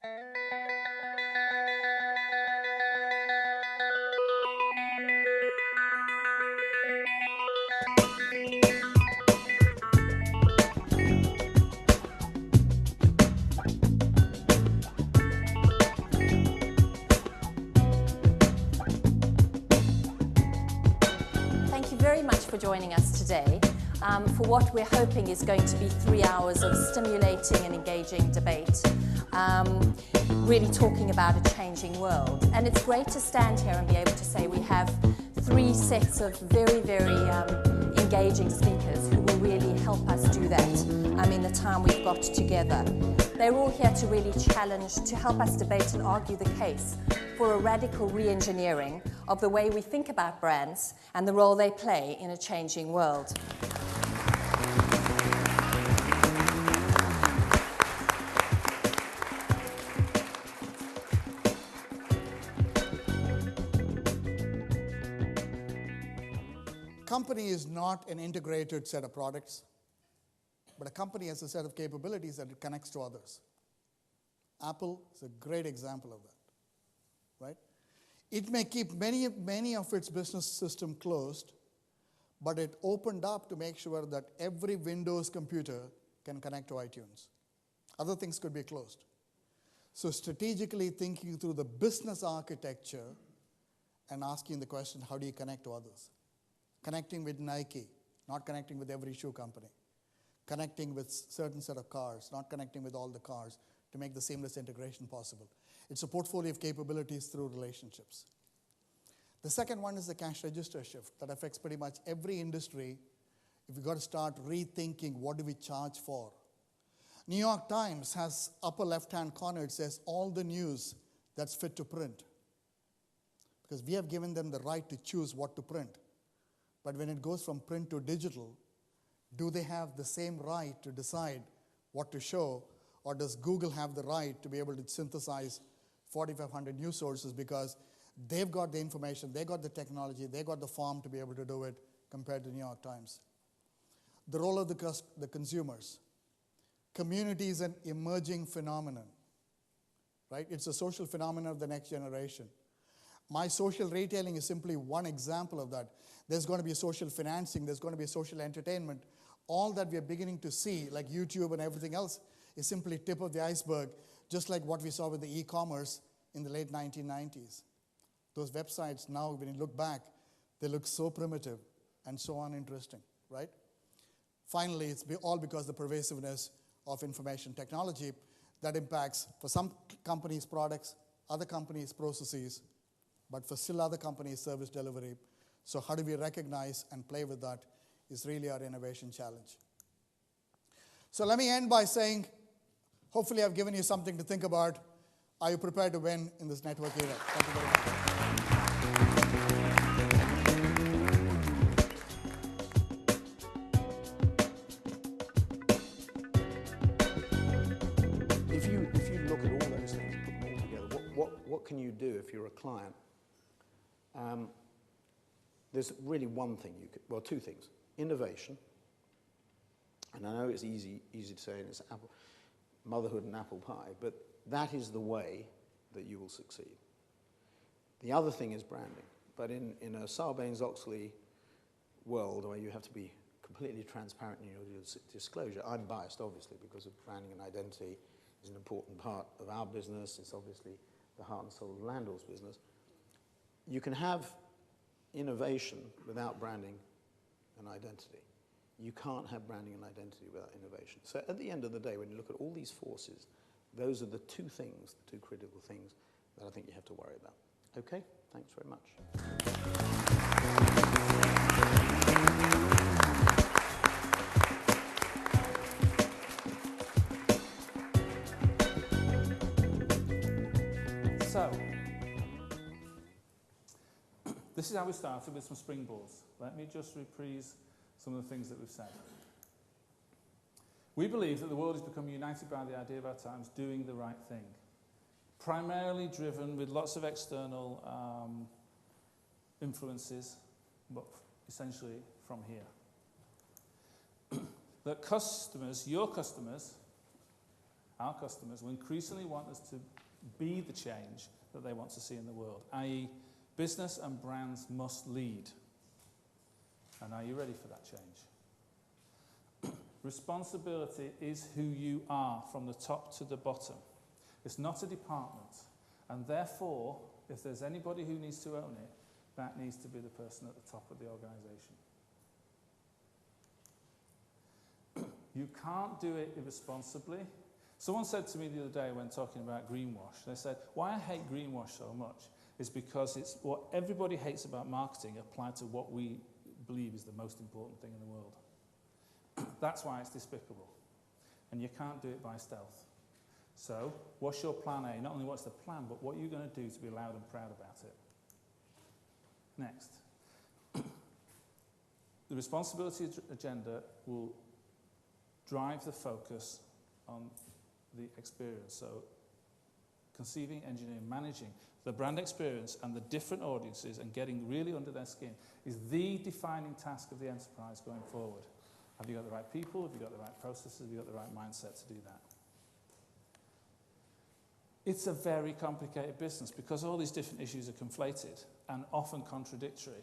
Thank you very much for joining us today for what we're hoping is going to be 3 hours of stimulating and engaging debate, really talking about a changing world. And it's great to stand here and be able to say we have 3 sets of very, very engaging speakers who will really help us do that in the time we've got together. They're all here to really challenge, to help us debate and argue the case for a radical re-engineering of the way we think about brands and the role they play in a changing world. Company is not an integrated set of products, but a company has a set of capabilities that it connects to others. Apple is a great example of that, right? It may keep many of its business system closed, but it opened up to make sure that every Windows computer can connect to iTunes. Other things could be closed. So strategically thinking through the business architecture and asking the question, how do you connect to others? Connecting with Nike, not connecting with every shoe company. Connecting with certain set of cars, not connecting with all the cars to make the seamless integration possible. It's a portfolio of capabilities through relationships. The second one is the cash register shift that affects pretty much every industry. If we've got to start rethinking what do we charge for. New York Times has upper left-hand corner, it says all the news that's fit to print. Because we have given them the right to choose what to print. But when it goes from print to digital, do they have the same right to decide what to show, or does Google have the right to be able to synthesize 4,500 news sources because they've got the information, they got the technology, they got the farm to be able to do it compared to New York Times. The role of the consumers. Community is an emerging phenomenon, right? It's a social phenomenon of the next generation. My social retailing is simply one example of that. There's going to be social financing, there's going to be social entertainment. All that we are beginning to see, like YouTube and everything else, is simply tip of the iceberg, just like what we saw with the e-commerce in the late 1990s. Those websites now, when you look back, they look so primitive and so uninteresting, right? Finally, it's all because of the pervasiveness of information technology that impacts, for some companies, products, other companies, processes, but for still other companies, service delivery. So how do we recognize and play with that is really our innovation challenge. So let me end by saying, hopefully I've given you something to think about. Are you prepared to win in this network era? Thank you very much. If you look at all those things, put them all together, what can you do if you're a client? There's really one thing well, two things. Innovation, and I know it's easy to say, and it's motherhood and apple pie, but that is the way that you will succeed. The other thing is branding, but in a Sarbanes-Oxley world where you have to be completely transparent in your disclosure, I'm biased, obviously, because of branding and identity is an important part of our business. It's obviously the heart and soul of Landor's business. You can have innovation without branding and identity. You can't have branding and identity without innovation. So at the end of the day, when you look at all these forces, those are the two critical things that I think you have to worry about. Okay, thanks very much. So, this is how we started with some springboards. Let me just reprise some of the things that we've said. We believe that the world has become united by the idea of our times doing the right thing, primarily driven with lots of external influences, but essentially from here. That customers, your customers, our customers, will increasingly want us to be the change that they want to see in the world, i.e. business and brands must lead. And are you ready for that change? Responsibility is who you are from the top to the bottom. It's not a department. And therefore, if there's anybody who needs to own it, that needs to be the person at the top of the organisation. You can't do it irresponsibly. Someone said to me the other day when talking about greenwash, they said, why I hate greenwash so much is because it's what everybody hates about marketing applied to what we believe is the most important thing in the world. That's why it's despicable. And you can't do it by stealth. So, what's your plan A? Not only what's the plan, but what you're going to do to be loud and proud about it. Next. The responsibility agenda will drive the focus on the experience. So, conceiving, engineering, managing the brand experience and the different audiences and getting really under their skin is the defining task of the enterprise going forward. Have you got the right people? Have you got the right processes? Have you got the right mindset to do that? It's a very complicated business because all these different issues are conflated and often contradictory.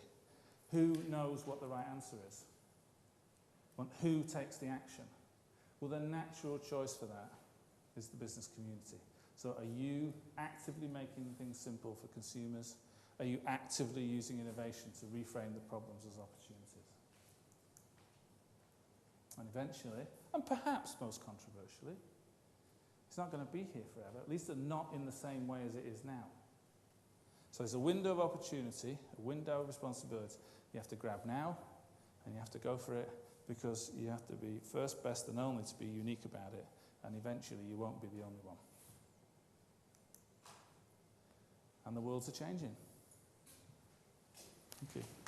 Who knows what the right answer is? Who takes the action? Well, the natural choice for that is the business community. So are you actively making things simple for consumers? Are you actively using innovation to reframe the problems as opportunities? And eventually, and perhaps most controversially, it's not going to be here forever, at least not in the same way as it is now. So there's a window of opportunity, a window of responsibility. You have to grab now, and you have to go for it, because you have to be first, best, and only to be unique about it, and eventually you won't be the only one. And the worlds are changing. Thank you.